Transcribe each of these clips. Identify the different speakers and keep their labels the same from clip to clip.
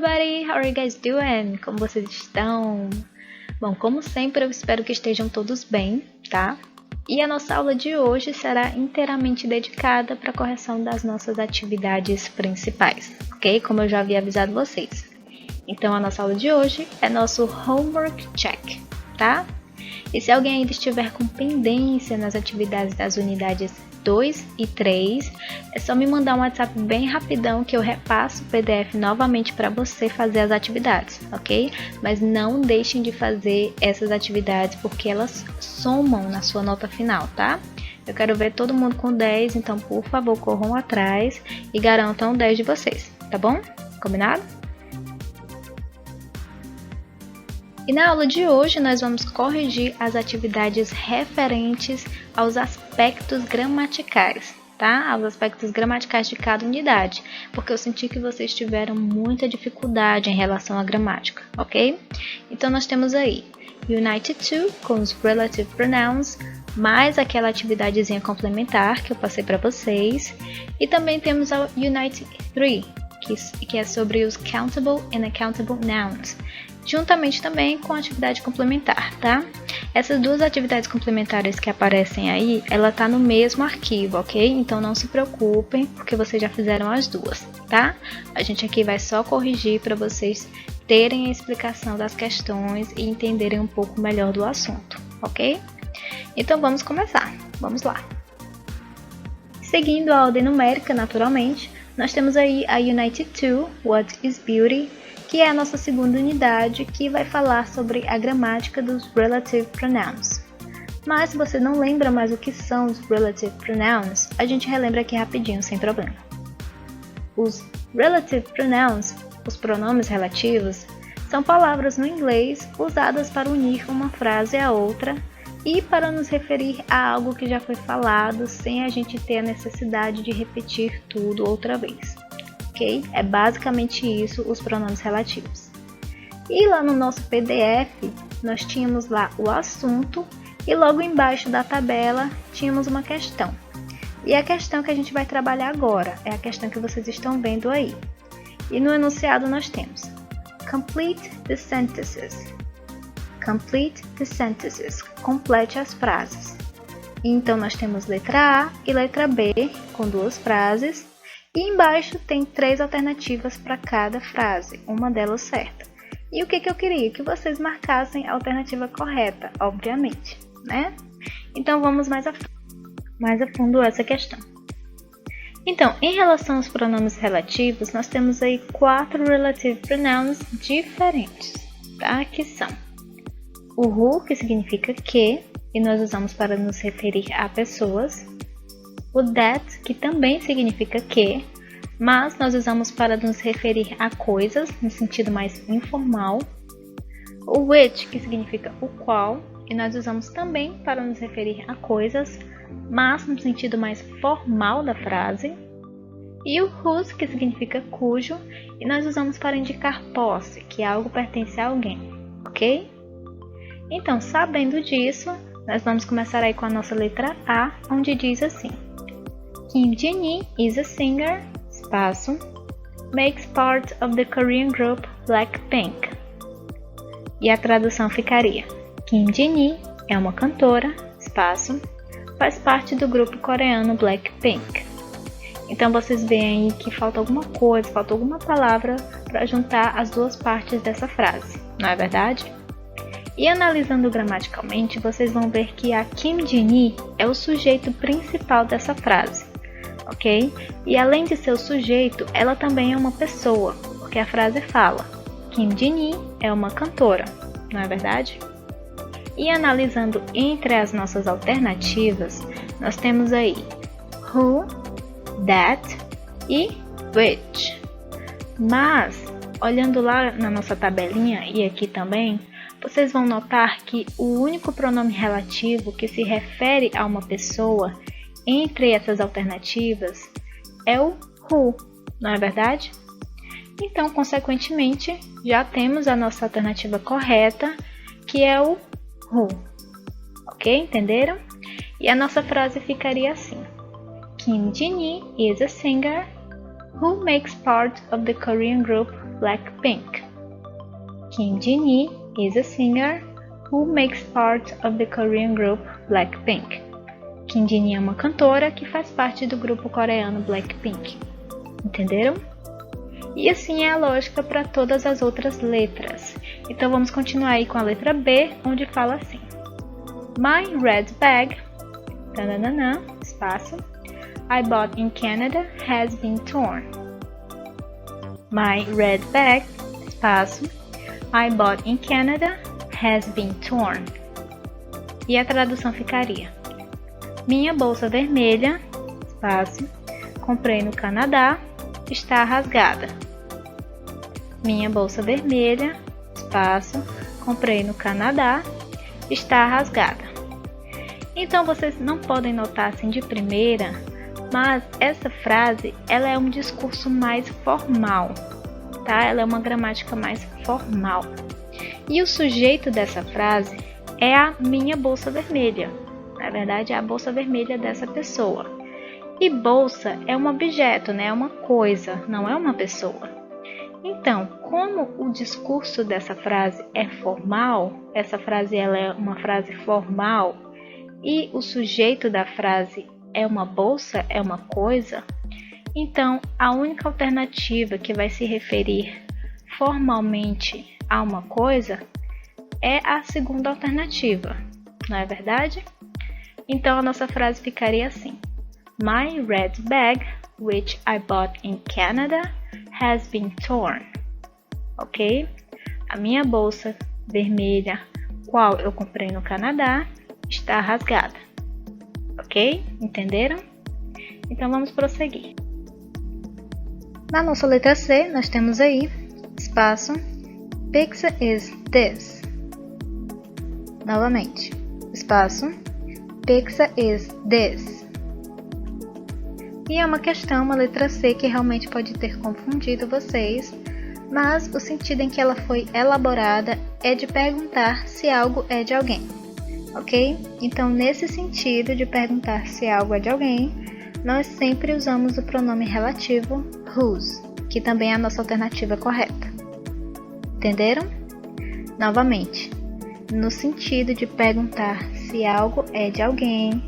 Speaker 1: everybody! How are you guys doing? Como vocês estão? Bom, como sempre, eu espero que estejam todos bem, tá? E a nossa aula de hoje será inteiramente dedicada para a correção das nossas atividades principais, ok? Como eu já havia avisado vocês. Então, a nossa aula de hoje é nosso homework check, tá? E se alguém ainda estiver com pendência nas atividades das unidades 2 e 3, é só me mandar um WhatsApp bem rapidão que eu repasso o PDF novamente para você fazer as atividades, ok? Mas não deixem de fazer essas atividades porque elas somam na sua nota final, tá? Eu quero ver todo mundo com 10, então por favor corram atrás e garantam 10 de vocês, tá bom? Combinado? E na aula de hoje nós vamos corrigir as atividades referentes aos aspectos gramaticais, tá? Aos aspectos gramaticais de cada unidade, porque eu senti que vocês tiveram muita dificuldade em relação à gramática, ok? Então nós temos aí Unit 2 com os Relative Pronouns, mais aquela atividadezinha complementar que eu passei para vocês, e também temos a Unit 3, que é sobre os Countable and Uncountable Nouns, juntamente também com a atividade complementar, tá? Essas duas atividades complementares que aparecem aí, ela tá no mesmo arquivo, ok? Então não se preocupem, porque vocês já fizeram as duas, tá? A gente aqui vai só corrigir para vocês terem a explicação das questões e entenderem um pouco melhor do assunto, ok? Então vamos começar, vamos lá. Seguindo a ordem numérica, naturalmente, nós temos aí a Unit 2, What is Beauty?, que é a nossa segunda unidade, que vai falar sobre a gramática dos Relative Pronouns. Mas se você não lembra mais o que são os Relative Pronouns, a gente relembra aqui rapidinho, sem problema. Os Relative Pronouns, os pronomes relativos, são palavras no inglês usadas para unir uma frase à outra e para nos referir a algo que já foi falado sem a gente ter a necessidade de repetir tudo outra vez. É basicamente isso, os pronomes relativos. E lá no nosso PDF, nós tínhamos lá o assunto e logo embaixo da tabela tínhamos uma questão. E a questão que a gente vai trabalhar agora é a questão que vocês estão vendo aí. E no enunciado nós temos Complete the sentences. Complete the sentences. Complete as frases. E então nós temos letra A e letra B com duas frases. E embaixo tem 3 alternativas para cada frase, uma delas certa. E o que eu queria? Que vocês marcassem a alternativa correta, obviamente, né? Então vamos mais a fundo essa questão. Então, em relação aos pronomes relativos, nós temos aí 4 relative pronouns diferentes, tá? Que são o who, que significa que, e nós usamos para nos referir a pessoas. O that, que também significa que, mas nós usamos para nos referir a coisas, no sentido mais informal. O which, que significa o qual, e nós usamos também para nos referir a coisas, mas no sentido mais formal da frase. E o whose, que significa cujo, e nós usamos para indicar posse, que algo pertence a alguém, ok? Então, sabendo disso, nós vamos começar aí com a nossa letra A, onde diz assim: Kim Jin-hee is a singer, espaço, makes part of the Korean group Blackpink. E a tradução ficaria: Kim Jin-hee é uma cantora, espaço, faz parte do grupo coreano Blackpink. Então vocês veem aí que falta alguma coisa, falta alguma palavra para juntar as duas partes dessa frase, não é verdade? E analisando gramaticalmente, vocês vão ver que a Kim Jin-hee é o sujeito principal dessa frase. Ok? E além de ser o sujeito, ela também é uma pessoa, porque a frase fala Kim Jin-hee é uma cantora, não é verdade? E analisando entre as nossas alternativas, nós temos aí who, that e which. Mas, olhando lá na nossa tabelinha e aqui também, vocês vão notar que o único pronome relativo que se refere a uma pessoa entre essas alternativas é o who, não é verdade? Então, consequentemente, já temos a nossa alternativa correta, que é o who. Ok? Entenderam? E a nossa frase ficaria assim: Kim Jin-hee is a singer who makes part of the Korean group Blackpink. Kim Jin-hee is a singer who makes part of the Korean group Blackpink. Kim Jin-hee é uma cantora que faz parte do grupo coreano Blackpink. Entenderam? E assim é a lógica para todas as outras letras. Então vamos continuar aí com a letra B, onde fala assim: My red bag, tananana, espaço, I bought in Canada has been torn. My red bag, espaço, I bought in Canada has been torn. E a tradução ficaria: minha bolsa vermelha, espaço, comprei no Canadá, está rasgada. Minha bolsa vermelha, espaço, comprei no Canadá, está rasgada. Então vocês não podem notar assim de primeira, mas essa frase ela é um discurso mais formal, tá? Ela é uma gramática mais formal. E o sujeito dessa frase é a minha bolsa vermelha. Na verdade, é a bolsa vermelha dessa pessoa. E bolsa é um objeto, né? É uma coisa, não é uma pessoa. Então, como o discurso dessa frase é formal, essa frase ela é uma frase formal e o sujeito da frase é uma bolsa, é uma coisa, então a única alternativa que vai se referir formalmente a uma coisa é a segunda alternativa, não é verdade? Então a nossa frase ficaria assim: My red bag, which I bought in Canada, has been torn. Ok? A minha bolsa vermelha, qual eu comprei no Canadá, está rasgada. Ok? Entenderam? Então vamos prosseguir. Na nossa letra C, nós temos aí, espaço, pizza is this. Novamente, espaço, pizza is this. E é uma questão, uma letra C que realmente pode ter confundido vocês, mas o sentido em que ela foi elaborada é de perguntar se algo é de alguém, ok? Então, nesse sentido de perguntar se algo é de alguém, nós sempre usamos o pronome relativo whose, que também é a nossa alternativa correta. Entenderam? Novamente, no sentido de perguntar se algo é de alguém,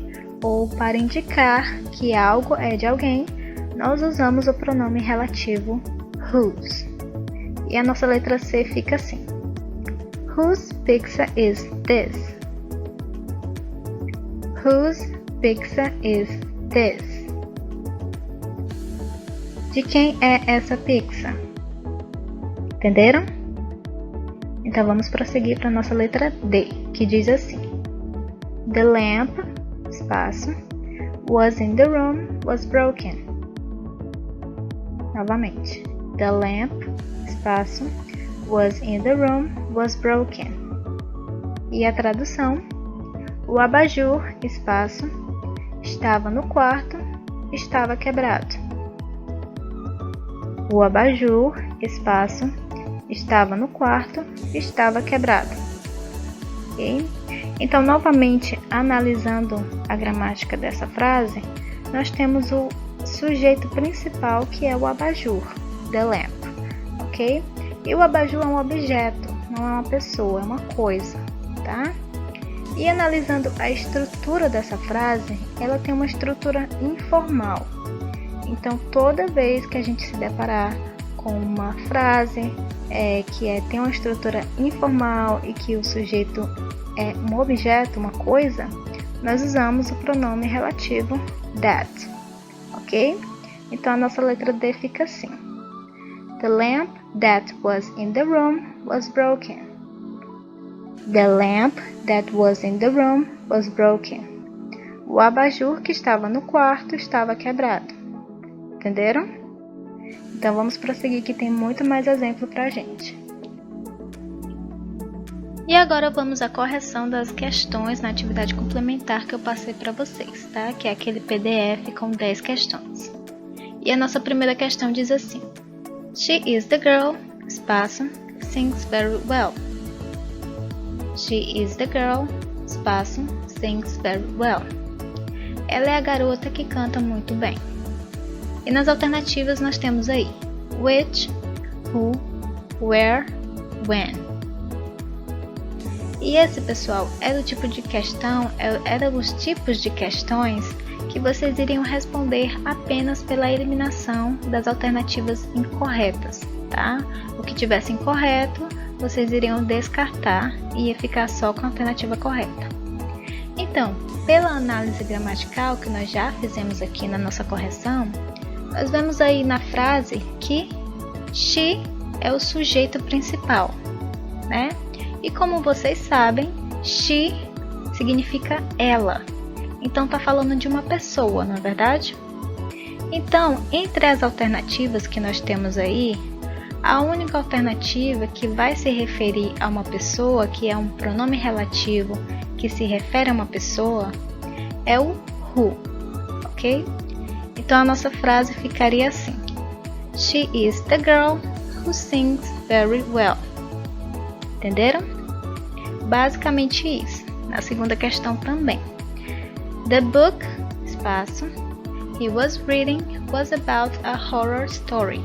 Speaker 1: ou para indicar que algo é de alguém, nós usamos o pronome relativo whose. E a nossa letra C fica assim: Whose pizza is this? Whose pizza is this? De quem é essa pizza? Entenderam? Então vamos prosseguir para a nossa letra D, que diz assim: The lamp, espaço, was in the room, was broken. Novamente. The lamp, espaço, was in the room, was broken. E a tradução: o abajur, espaço, estava no quarto, estava quebrado. O abajur, espaço, estava no quarto, estava quebrado. Ok? Então, novamente, analisando a gramática dessa frase, nós temos o sujeito principal, que é o abajur, the lamp, ok? E o abajur é um objeto, não é uma pessoa, é uma coisa, tá? E analisando a estrutura dessa frase, ela tem uma estrutura informal. Então, toda vez que a gente se deparar com uma frase que tem uma estrutura informal e que o sujeito é um objeto, uma coisa, nós usamos o pronome relativo that, ok? Então a nossa letra D fica assim: The lamp that was in the room was broken. The lamp that was in the room was broken. O abajur que estava no quarto estava quebrado. Entenderam? Então vamos prosseguir, que tem muito mais exemplo pra gente. E agora vamos à correção das questões na atividade complementar que eu passei para vocês, tá? Que é aquele PDF com 10 questões. E a nossa primeira questão diz assim: She is the girl, espaço, sings very well. She is the girl, espaço, sings very well. Ela é a garota que canta muito bem. E nas alternativas nós temos aí which, who, where, when. E esse, pessoal, era o tipo de questão, eram os tipos de questões que vocês iriam responder apenas pela eliminação das alternativas incorretas, tá? O que tivesse incorreto, vocês iriam descartar e ia ficar só com a alternativa correta. Então, pela análise gramatical que nós já fizemos aqui na nossa correção, nós vemos aí na frase que she é o sujeito principal, né? E como vocês sabem, she significa ela. Então está falando de uma pessoa, não é verdade? Então, entre as alternativas que nós temos aí, a única alternativa que vai se referir a uma pessoa, que é um pronome relativo que se refere a uma pessoa, é o who, ok? Então a nossa frase ficaria assim: She is the girl who sings very well. Entenderam? Basicamente isso. Na segunda questão também. The book, espaço, he was reading was about a horror story.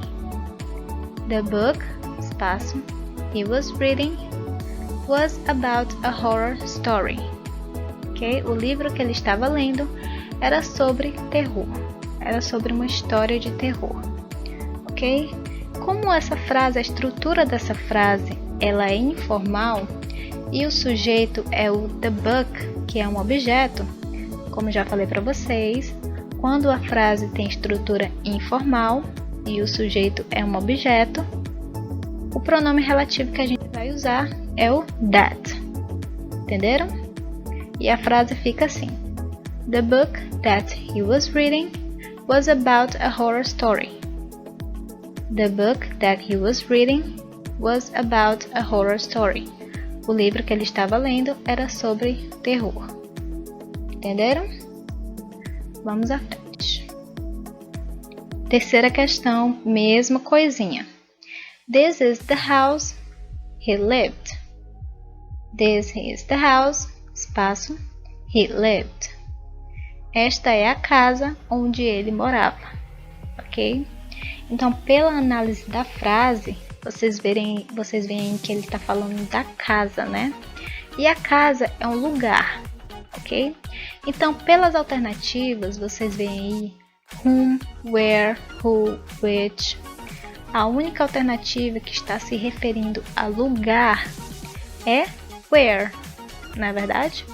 Speaker 1: The book, espaço, he was reading was about a horror story. Ok? O livro que ele estava lendo era sobre terror. Era sobre uma história de terror. Ok? Como essa frase, a estrutura dessa frase, ela é informal e o sujeito é o the book, que é um objeto, como já falei para vocês, quando a frase tem estrutura informal e o sujeito é um objeto, o pronome relativo que a gente vai usar é o that. Entenderam? E a frase fica assim: The book that he was reading was about a horror story. The book that he was reading was about a horror story. O livro que ele estava lendo era sobre terror. Entenderam? Vamos à frente. Terceira questão, mesma coisinha. This is the house he lived. This is the house, espaço, he lived. Esta é a casa onde ele morava, ok? Então, pela análise da frase, vocês veem que ele está falando da casa, né? E a casa é um lugar, ok? Então, pelas alternativas, vocês veem aí whom, where, who, which. A única alternativa que está se referindo a lugar é where, não é verdade?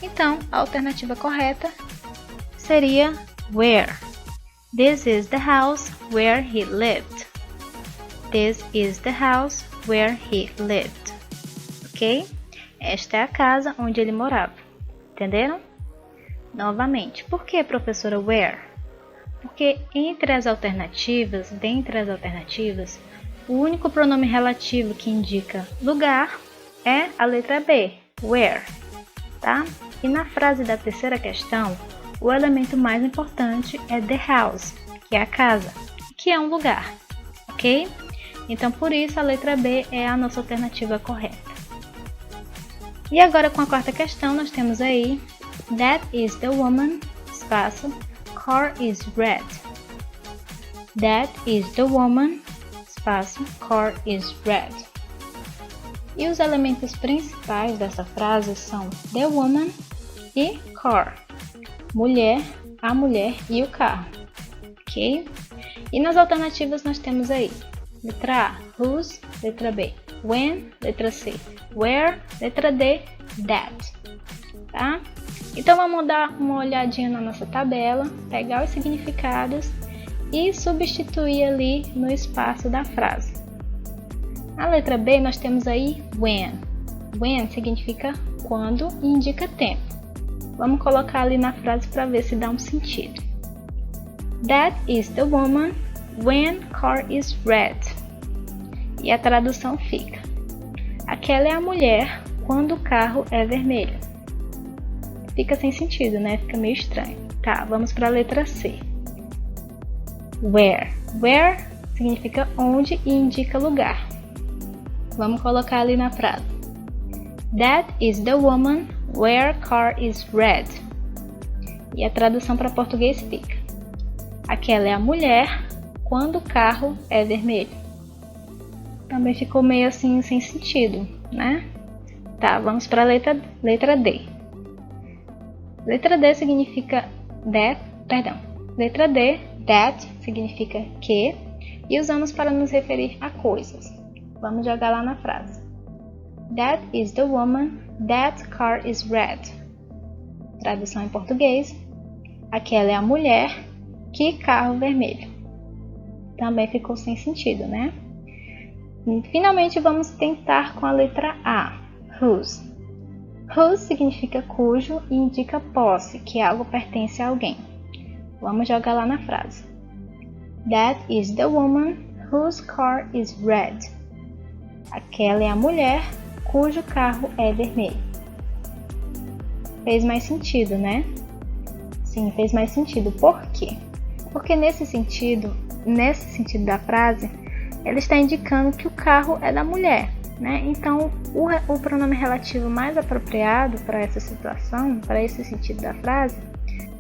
Speaker 1: Então, a alternativa correta seria where. This is the house where he lived. This is the house where he lived. Ok? Esta é a casa onde ele morava. Entenderam? Novamente, por que, professora, where? Porque dentre as alternativas, o único pronome relativo que indica lugar é a letra B, where, tá? E na frase da terceira questão, o elemento mais importante é the house, que é a casa, que é um lugar, ok? Então, por isso, a letra B é a nossa alternativa correta. E agora, com a quarta questão, nós temos aí That is the woman, espaço, car is red. That is the woman, espaço, car is red. E os elementos principais dessa frase são the woman e car. Mulher, a mulher e o carro. Ok? E nas alternativas nós temos aí letra A, whose, letra B, when, letra C, where, letra D, that. Tá? Então vamos dar uma olhadinha na nossa tabela, pegar os significados e substituir ali no espaço da frase. Na letra B nós temos aí when. When significa quando e indica tempo. Vamos colocar ali na frase para ver se dá um sentido. That is the woman when car is red. E a tradução fica: aquela é a mulher quando o carro é vermelho. Fica sem sentido, né? Fica meio estranho. Tá, vamos para a letra C. Where. Where significa onde e indica lugar. Vamos colocar ali na frase. That is the woman where car is red. E a tradução para português fica: aquela é a mulher quando o carro é vermelho. Também ficou meio assim sem sentido, né? Tá, vamos para a letra D. Letra D significa Letra D, that, significa que, e usamos para nos referir a coisas. Vamos jogar lá na frase. That is the woman, that car is red. Tradução em português. Aquela é a mulher, que carro vermelho. Também ficou sem sentido, né? E, finalmente vamos tentar com a letra A, whose. Whose significa cujo e indica posse, que algo pertence a alguém. Vamos jogar lá na frase. That is the woman whose car is red. Aquela é a mulher cujo carro é vermelho. Fez mais sentido, né? Sim, fez mais sentido. Por quê? Porque nesse sentido da frase, ela está indicando que o carro é da mulher, né? Então, o pronome relativo mais apropriado para essa situação, para esse sentido da frase,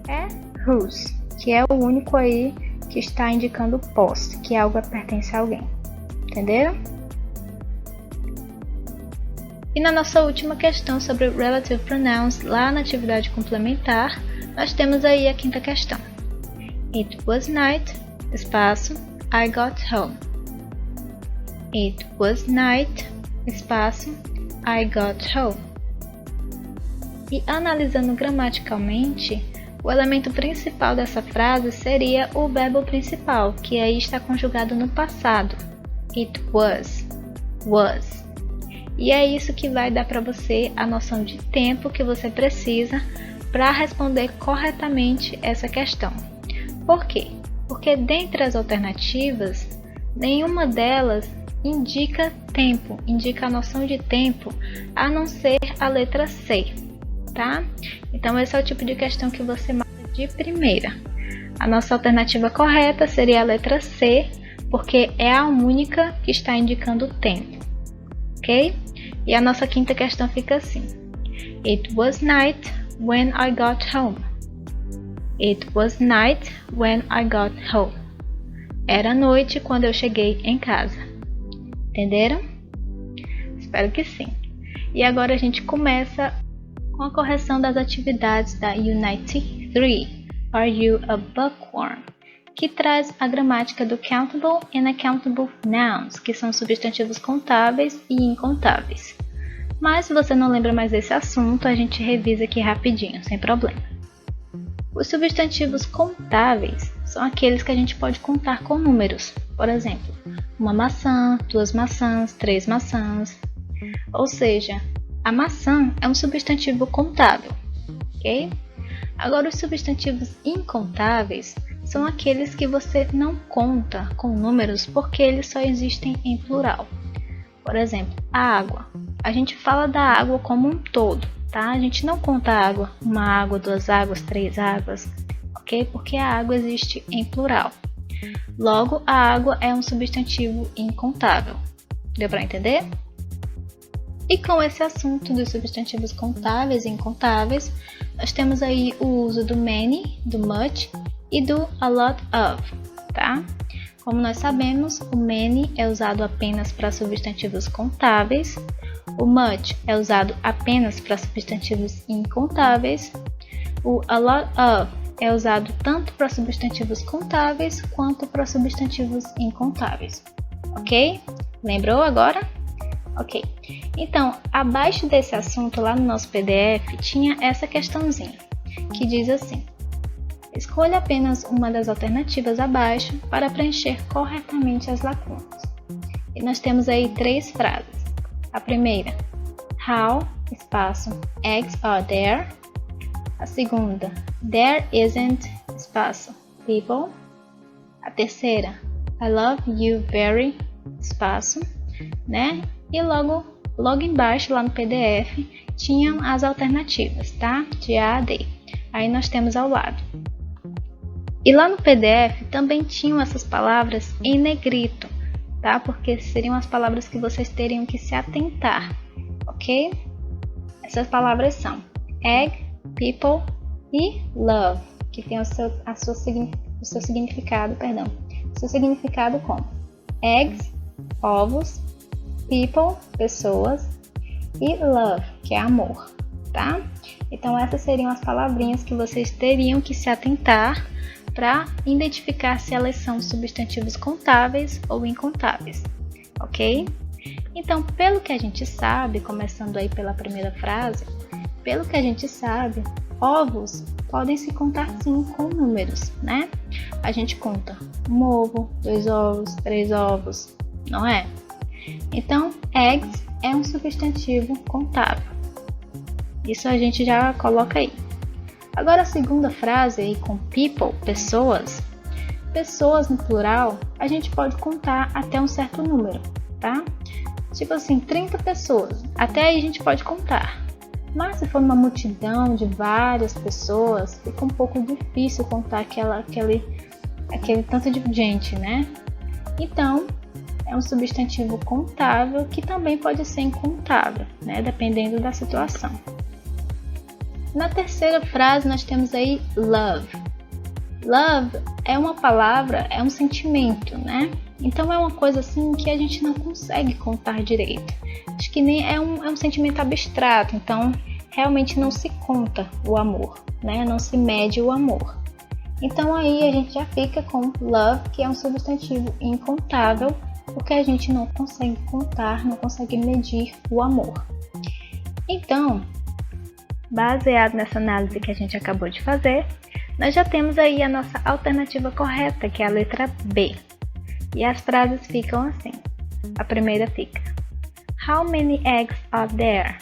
Speaker 1: é whose, que é o único aí que está indicando posse, que algo pertence a alguém. Entenderam? E na nossa última questão sobre relative pronouns, lá na atividade complementar, nós temos aí a quinta questão. It was night, espaço, I got home. It was night, espaço, I got home. E analisando gramaticalmente, o elemento principal dessa frase seria o verbo principal, que aí está conjugado no passado. It was. E é isso que vai dar para você a noção de tempo que você precisa para responder corretamente essa questão. Por quê? Porque dentre as alternativas, nenhuma delas indica tempo, indica a noção de tempo, a não ser a letra C, tá? Então esse é o tipo de questão que você marca de primeira. A nossa alternativa correta seria a letra C, porque é a única que está indicando o tempo, ok? E a nossa quinta questão fica assim. It was night when I got home. It was night when I got home. Era noite quando eu cheguei em casa. Entenderam? Espero que sim. E agora a gente começa com a correção das atividades da Unit 3, Are You a Bookworm? Que traz a gramática do countable and uncountable nouns, que são substantivos contáveis e incontáveis. Mas se você não lembra mais desse assunto, a gente revisa aqui rapidinho, sem problema. Os substantivos contáveis são aqueles que a gente pode contar com números. Por exemplo, uma maçã, 2 maçãs, 3 maçãs. Ou seja, a maçã é um substantivo contável, ok? Agora, os substantivos incontáveis são aqueles que você não conta com números porque eles só existem em plural. Por exemplo, a água. A gente fala da água como um todo, tá? A gente não conta a água, uma água, 2 águas, 3 águas, ok? Porque a água existe em plural. Logo, a água é um substantivo incontável. Deu para entender? E com esse assunto dos substantivos contáveis e incontáveis, nós temos aí o uso do many, do much e do a lot of, tá? Como nós sabemos, o many é usado apenas para substantivos contáveis, o much é usado apenas para substantivos incontáveis, o a lot of é usado tanto para substantivos contáveis quanto para substantivos incontáveis, ok? Lembrou agora? Ok, então, abaixo desse assunto, lá no nosso PDF, tinha essa questãozinha, que diz assim: escolha apenas uma das alternativas abaixo para preencher corretamente as lacunas. E nós temos aí 3 frases. A primeira, how, espaço, eggs are there. A segunda, there isn't, espaço, people. A terceira, I love you very, espaço, né? E logo embaixo, lá no PDF, tinham as alternativas, tá? De A a D. Aí nós temos ao lado. E lá no PDF também tinham essas palavras em negrito, tá? Porque seriam as palavras que vocês teriam que se atentar, ok? Essas palavras são egg, people e love, que tem o seu significado como eggs, ovos, people, pessoas, e love, que é amor, tá? Então essas seriam as palavrinhas que vocês teriam que se atentar para identificar se elas são substantivos contáveis ou incontáveis, ok? Então, pelo que a gente sabe, começando aí pela primeira frase, pelo que a gente sabe, ovos podem se contar sim com números, né? A gente conta um ovo, 2 ovos, 3 ovos, não é? Então, eggs é um substantivo contável. Isso a gente já coloca aí. Agora a segunda frase aí com people, pessoas. Pessoas no plural, a gente pode contar até um certo número, tá? Tipo assim, 30 pessoas. Até aí a gente pode contar. Mas se for uma multidão de várias pessoas, fica um pouco difícil contar aquele tanto de gente, né? Então, é um substantivo contável que também pode ser incontável, né? Dependendo da situação. Na terceira frase, nós temos aí love. Love é uma palavra, é um sentimento, né? Então é uma coisa assim que a gente não consegue contar direito. Acho que nem é um sentimento abstrato, então realmente não se conta o amor, né? Não se mede o amor. Então aí a gente já fica com love, que é um substantivo incontável, porque a gente não consegue contar, não consegue medir o amor. Então, baseado nessa análise que a gente acabou de fazer, nós já temos aí a nossa alternativa correta, que é a letra B. E as frases ficam assim. A primeira fica: How many eggs are there?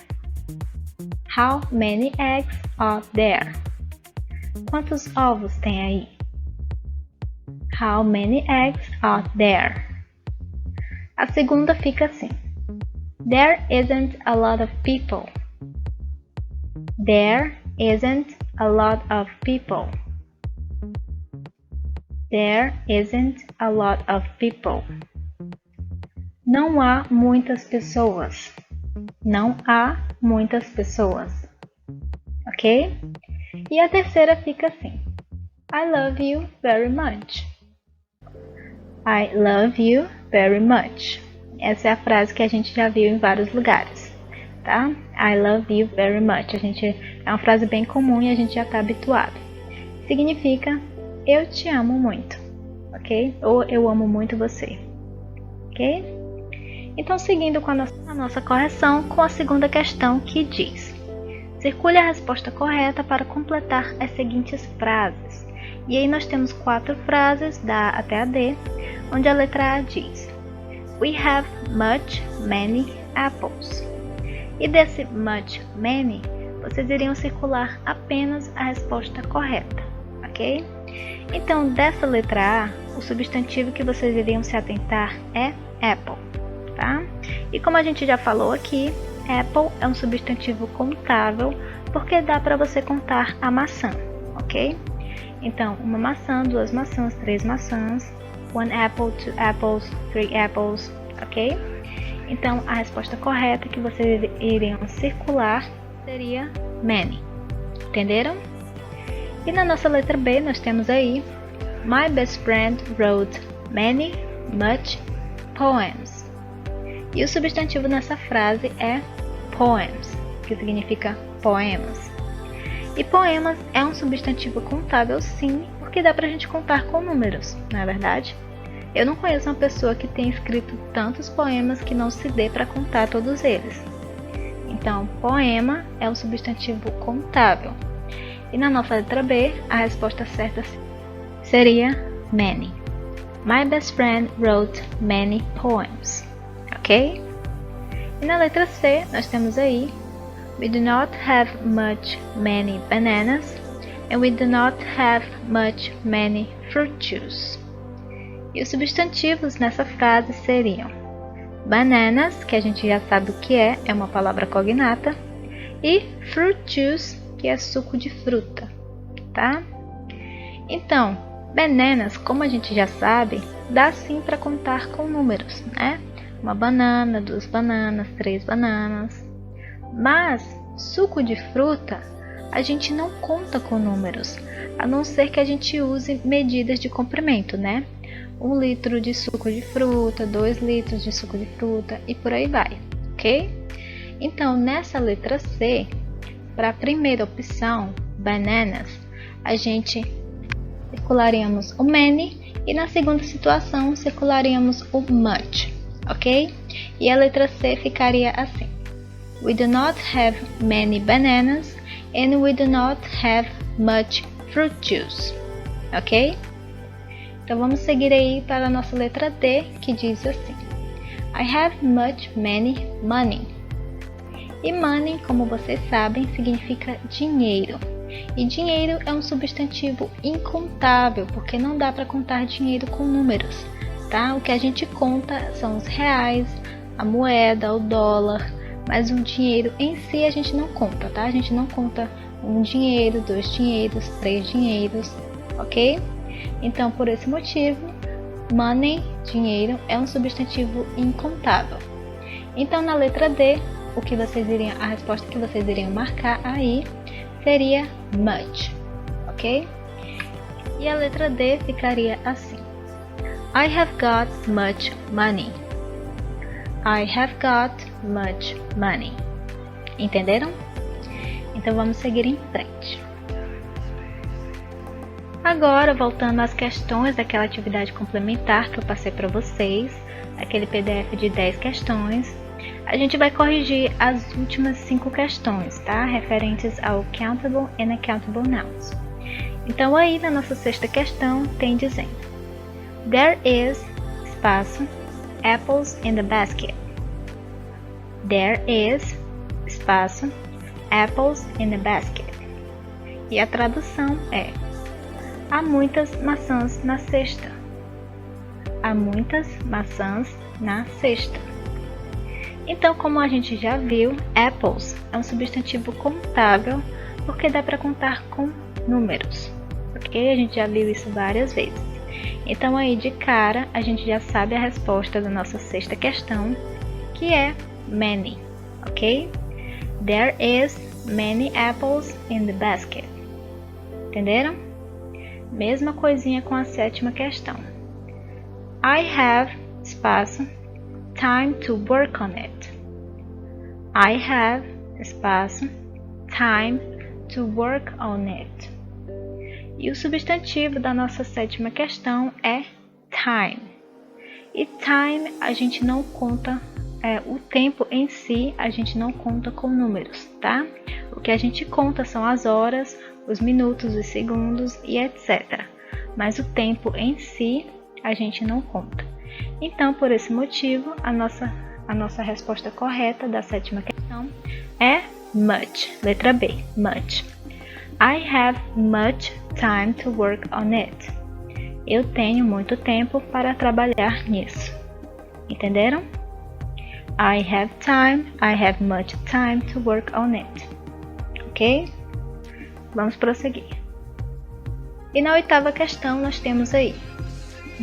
Speaker 1: How many eggs are there? Quantos ovos tem aí? How many eggs are there? A segunda fica assim: There isn't a lot of people. There isn't a lot of people. There isn't a lot of people. Não há muitas pessoas. Não há muitas pessoas. Ok? E a terceira fica assim: I love you very much. I love you very much. Essa é a frase que a gente já viu em vários lugares, tá? I love you very much. É uma frase bem comum e a gente já está habituado. Significa eu te amo muito, ok? Ou eu amo muito você, ok? Então, seguindo com a nossa correção, com a segunda questão que diz: circule a resposta correta para completar as seguintes frases. E aí nós temos 4 frases, da A até a D, onde a letra A diz: We have much, many apples. E desse much, many, vocês iriam circular apenas a resposta correta, ok? Então, dessa letra A, o substantivo que vocês iriam se atentar é apple, tá? E como a gente já falou aqui, apple é um substantivo contável porque dá para você contar a maçã, ok? Então, uma maçã, 2 maçãs, 3 maçãs, 1 apple, 2 apples, 3 apples, ok? Então, a resposta correta que vocês iriam circular seria many. Entenderam? E na nossa letra B, nós temos aí: My best friend wrote many, much poems. E o substantivo nessa frase é poems, que significa poemas. E poemas é um substantivo contável sim, porque dá pra gente contar com números, não é verdade? Eu não conheço uma pessoa que tenha escrito tantos poemas que não se dê para contar todos eles. Então, poema é um substantivo contável. E na nossa letra B, a resposta certa seria many. My best friend wrote many poems. Ok? E na letra C, nós temos aí: We do not have much, many bananas, and we do not have much, many fruit juice. E os substantivos nessa frase seriam bananas, que a gente já sabe o que é uma palavra cognata, e fruit juice, que é suco de fruta, tá? Então, bananas, como a gente já sabe, dá sim para contar com números, né? Uma banana, 2 bananas, 3 bananas. Mas suco de fruta a gente não conta com números, a não ser que a gente use medidas de comprimento, né? 1 litro de suco de fruta, 2 litros de suco de fruta e por aí vai, ok? Então, nessa letra C, para a primeira opção, bananas, a gente circularíamos o many e na segunda situação circularíamos o much, ok? E a letra C ficaria assim: We do not have many bananas and we do not have much fruit juice, ok? Então vamos seguir aí para a nossa letra D, que diz assim: I have much many money. E money, como vocês sabem, significa dinheiro. E dinheiro é um substantivo incontável, porque não dá para contar dinheiro com números, tá? O que a gente conta são os reais, a moeda, o dólar, mas o dinheiro em si a gente não conta, tá? A gente não conta 1 dinheiro, 2 dinheiros, 3 dinheiros, ok? Então, por esse motivo, money, dinheiro, é um substantivo incontável. Então, na letra D, a resposta que vocês iriam marcar aí seria much, ok? E a letra D ficaria assim: I have got much money. I have got much money. Entenderam? Então vamos seguir em frente. Agora, voltando às questões daquela atividade complementar que eu passei para vocês, aquele PDF de 10 questões, a gente vai corrigir as últimas 5 questões, tá? Referentes ao countable and uncountable nouns. Então aí na nossa sexta questão tem dizendo: There is, espaço, apples in the basket. There is, espaço, apples in the basket. E a tradução é: há muitas maçãs na cesta. Há muitas maçãs na cesta. Então, como a gente já viu, apples é um substantivo contável porque dá para contar com números, ok? A gente já viu isso várias vezes. Então, aí de cara, a gente já sabe a resposta da nossa sexta questão, que é many, ok? There is many apples in the basket. Entenderam? Mesma coisinha com a sétima questão. I have, espaço, time to work on it. I have, espaço, time to work on it. E o substantivo da nossa sétima questão é time. E time a gente não conta, o tempo em si a gente não conta com números, tá? O que a gente conta são as horas, os minutos, os segundos e etc. Mas o tempo em si a gente não conta. Então, por esse motivo, a nossa resposta correta da sétima questão é much, letra B, much. I have much time to work on it. Eu tenho muito tempo para trabalhar nisso. Entenderam? I have much time to work on it. Ok? Vamos prosseguir. E na oitava questão nós temos aí: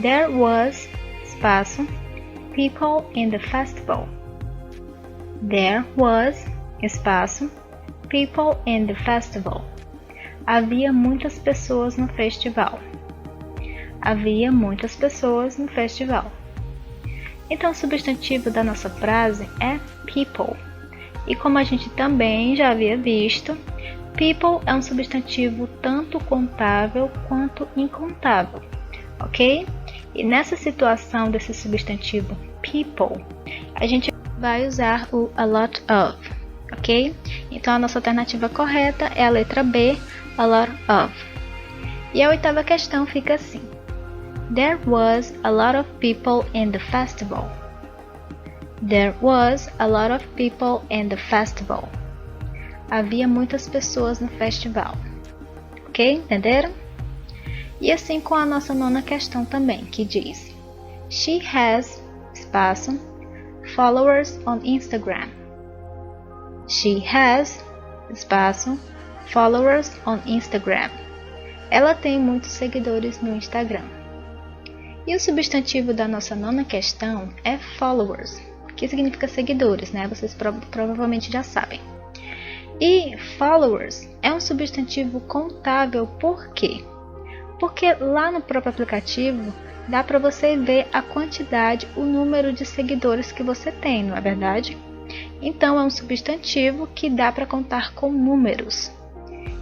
Speaker 1: There was, espaço, people in the festival. There was, espaço, people in the festival. Havia muitas pessoas no festival. Havia muitas pessoas no festival. Então, o substantivo da nossa frase é people. E como a gente também já havia visto, people é um substantivo tanto contável quanto incontável, ok? E nessa situação desse substantivo people, a gente vai usar o a lot of, ok? Então a nossa alternativa correta é a letra B, a lot of. E a oitava questão fica assim: There was a lot of people in the festival. There was a lot of people in the festival. Havia muitas pessoas no festival. Ok? Entenderam? E assim com a nossa nona questão também, que diz: She has, espaço, followers on Instagram. She has, espaço, followers on Instagram. Ela tem muitos seguidores no Instagram. E o substantivo da nossa nona questão é followers, que significa seguidores, né? Vocês provavelmente já sabem. E followers é um substantivo contável por quê? Porque lá no próprio aplicativo dá para você ver a quantidade, o número de seguidores que você tem, não é verdade? Então é um substantivo que dá para contar com números.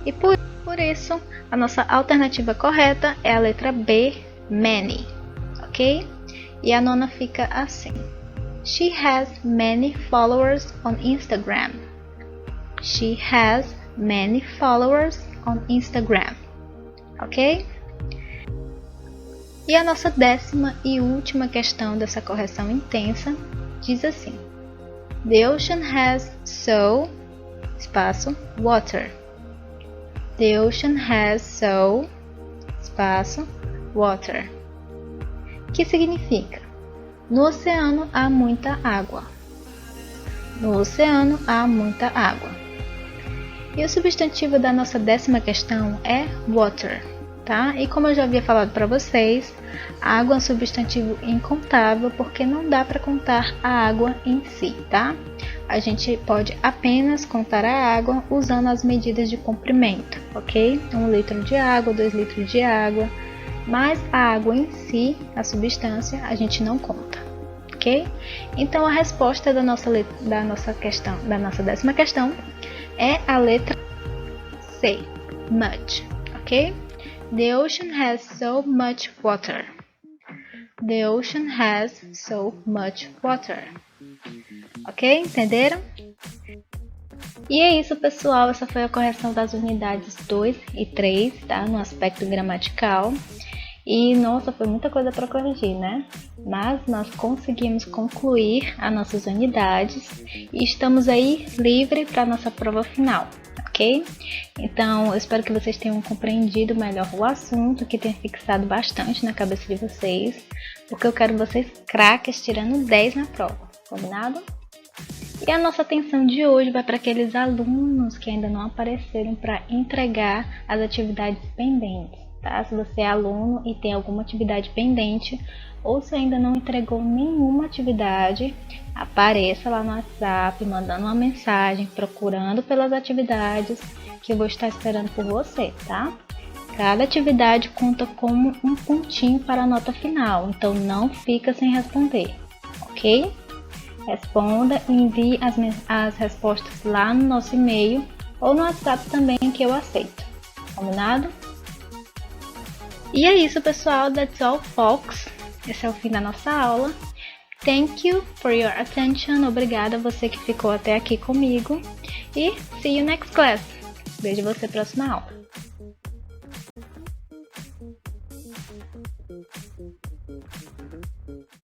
Speaker 1: E por isso, a nossa alternativa correta é a letra B, many, ok? E a nona fica assim. She has many followers on Instagram. She has many followers on Instagram, ok? E a nossa 10ª e última questão dessa correção intensa diz assim: The ocean has so, espaço, water. The ocean has so, espaço, water. Que significa? No oceano há muita água. No oceano há muita água. E o substantivo da nossa 10ª questão é water, tá? E como eu já havia falado para vocês, água é um substantivo incontável porque não dá para contar a água em si, tá? A gente pode apenas contar a água usando as medidas de comprimento, ok? 1 litro de água, 2 litros de água, mas a água em si, a substância, a gente não conta, ok? Então a resposta da nossa 10ª questão é a letra C, much, ok? The ocean has so much water. The ocean has so much water. Ok? Entenderam? E é isso, pessoal. Essa foi a correção das unidades 2 e 3, tá? No aspecto gramatical. E, nossa, foi muita coisa para corrigir, né? Mas nós conseguimos concluir as nossas unidades e estamos aí livre para a nossa prova final, ok? Então, eu espero que vocês tenham compreendido melhor o assunto, que tenha fixado bastante na cabeça de vocês, porque eu quero vocês craques tirando 10 na prova, combinado? E a nossa atenção de hoje vai para aqueles alunos que ainda não apareceram para entregar as atividades pendentes, tá? Se você é aluno e tem alguma atividade pendente, ou se ainda não entregou nenhuma atividade, apareça lá no WhatsApp, mandando uma mensagem, procurando pelas atividades que eu vou estar esperando por você, tá? Cada atividade conta como um pontinho para a nota final, então não fica sem responder, ok? Responda e envie as respostas lá no nosso e-mail ou no WhatsApp também, que eu aceito. Combinado? E é isso, pessoal. That's all, folks. Esse é o fim da nossa aula. Thank you for your attention. Obrigada a você que ficou até aqui comigo. E see you next class. Vejo você na próxima aula.